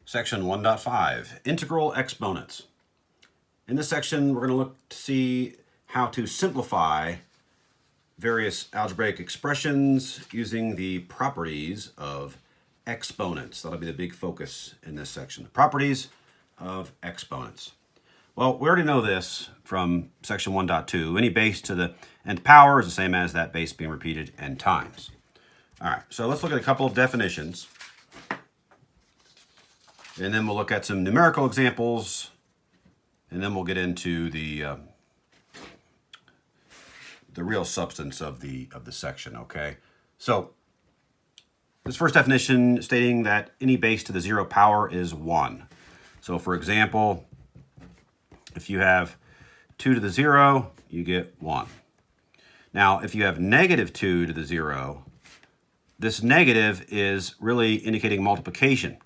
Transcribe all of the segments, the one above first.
Section 1.5, Integral Exponents. In this section, we're going to look to see how to simplify various algebraic expressions using the properties of exponents. That'll be the big focus in this section, the properties of exponents. Well, we already know this from section 1.2. Any base to the nth power is the same as that base being repeated n times. All right, so let's look at a couple of definitions. And then we'll look at some numerical examples, and then we'll get into the real substance of the section, okay? So this first definition stating that any base to the 0 power is 1. So for example, if you have 2 to the 0, you get 1. Now, if you have negative 2 to the 0, this negative is really indicating multiplication.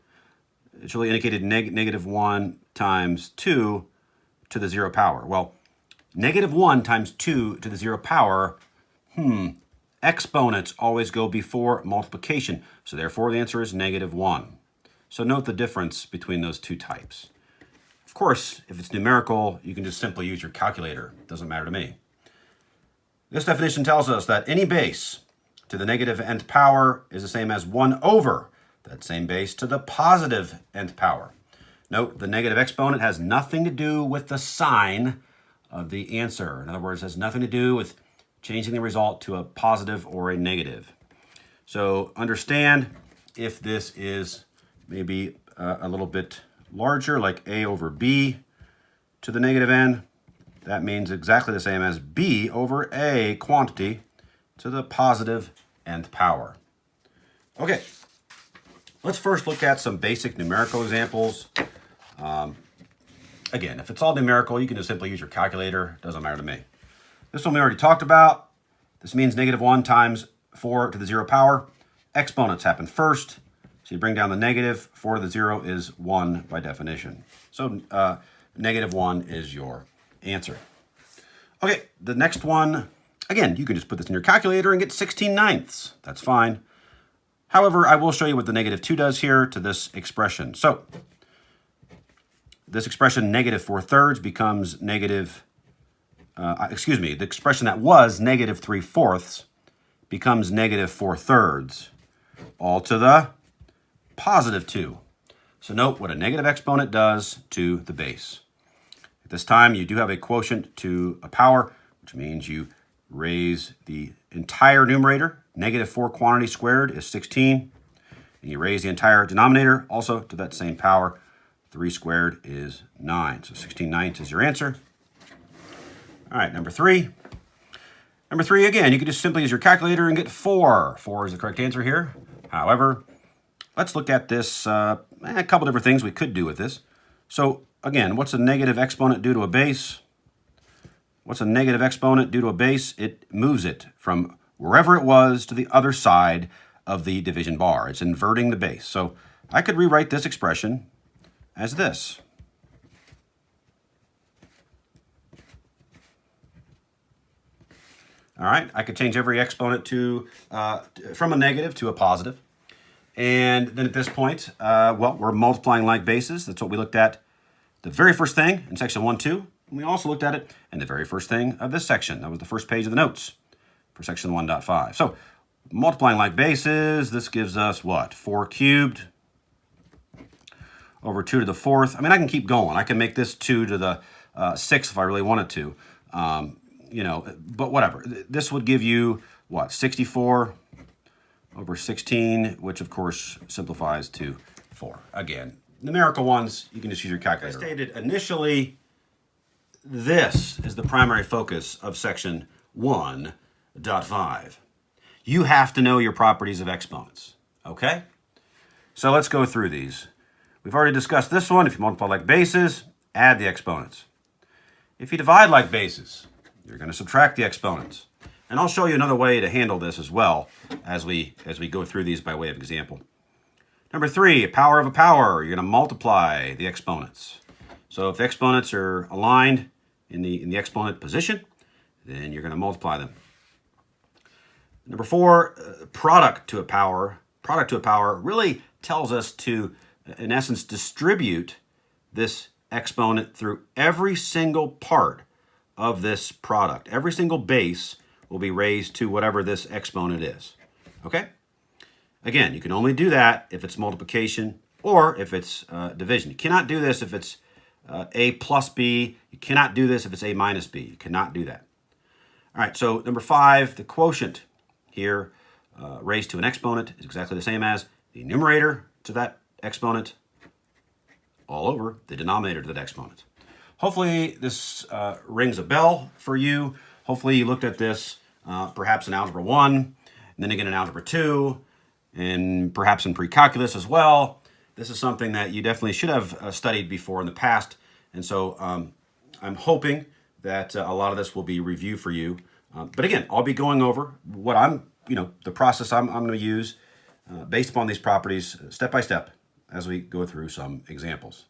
It's really indicated negative 1 times 2 to the 0 power. Well, negative 1 times 2 to the 0 power, exponents always go before multiplication. So therefore, the answer is negative 1. So note the difference between those two types. Of course, if it's numerical, you can just simply use your calculator. It doesn't matter to me. This definition tells us that any base to the negative nth power is the same as 1 over that same base to the positive nth power. Note, the negative exponent has nothing to do with the sign of the answer. In other words, it has nothing to do with changing the result to a positive or a negative. So understand if this is maybe a little bit larger, like a over b to the negative n, that means exactly the same as b over a quantity to the positive nth power. Okay. Let's first look at some basic numerical examples. Again, if it's all numerical, you can just simply use your calculator. It doesn't matter to me. This one we already talked about. This means negative 1 times 4 to the 0 power. Exponents happen first. So you bring down the negative. 4 to the 0 is 1 by definition. So negative 1 is your answer. Okay, the next one, again, you can just put this in your calculator and get 16/9. That's fine. However, I will show you what the negative 2 does here to this expression. So this expression, negative 4/3, becomes negative, the expression that was negative 3/4 becomes negative 4/3, all to the positive 2. So note what a negative exponent does to the base. At this time, you do have a quotient to a power, which means you raise the entire numerator. Negative 4 quantity squared is 16. And you raise the entire denominator also to that same power. 3 squared is 9. So 16/9 is your answer. All right, number 3. Number 3, again, you can just simply use your calculator and get 4. 4 is the correct answer here. However, let's look at this, a couple different things we could do with this. So again, what's a negative exponent do to a base? What's a negative exponent do to a base? It moves it from wherever it was to the other side of the division bar. It's inverting the base. So I could rewrite this expression as this. All right, I could change every exponent to from a negative to a positive. And then at this point, well, we're multiplying like bases. That's what we looked at the very first thing in section 1.2. And we also looked at it in the very first thing of this section. That was the first page of the notes for section 1.5. So multiplying like bases, this gives us what? 4 cubed over 2 to the 4th. I mean, I can keep going. I can make this 2 to the 6th if I really wanted to. But whatever. This would give you what? 64 over 16, which of course simplifies to 4. Again, numerical ones, you can just use your calculator. I stated initially, this is the primary focus of section 1.5. You have to know your properties of exponents, okay? So let's go through these. We've already discussed this one. If you multiply like bases, add the exponents. If you divide like bases, you're going to subtract the exponents. And I'll show you another way to handle this as well as we go through these by way of example. Number 3, power of a power. You're going to multiply the exponents. So if the exponents are aligned in the exponent position, then you're going to multiply them. Number 4, product to a power. Product to a power really tells us to in essence, distribute this exponent through every single part of this product. Every single base will be raised to whatever this exponent is. Okay? Again, you can only do that if it's multiplication or if it's division. You cannot do this if it's a plus b. You cannot do this if it's a minus b. You cannot do that. All right, so number 5, the quotient here raised to an exponent is exactly the same as the numerator to that exponent all over the denominator to that exponent. Hopefully this rings a bell for you. Hopefully you looked at this perhaps in Algebra 1, and then again in Algebra 2, and perhaps in pre-calculus as well. This is something that you definitely should have studied before in the past, and so I'm hoping that a lot of this will be review for you. But again, I'll be going over what the process I'm going to use based upon these properties step by step as we go through some examples.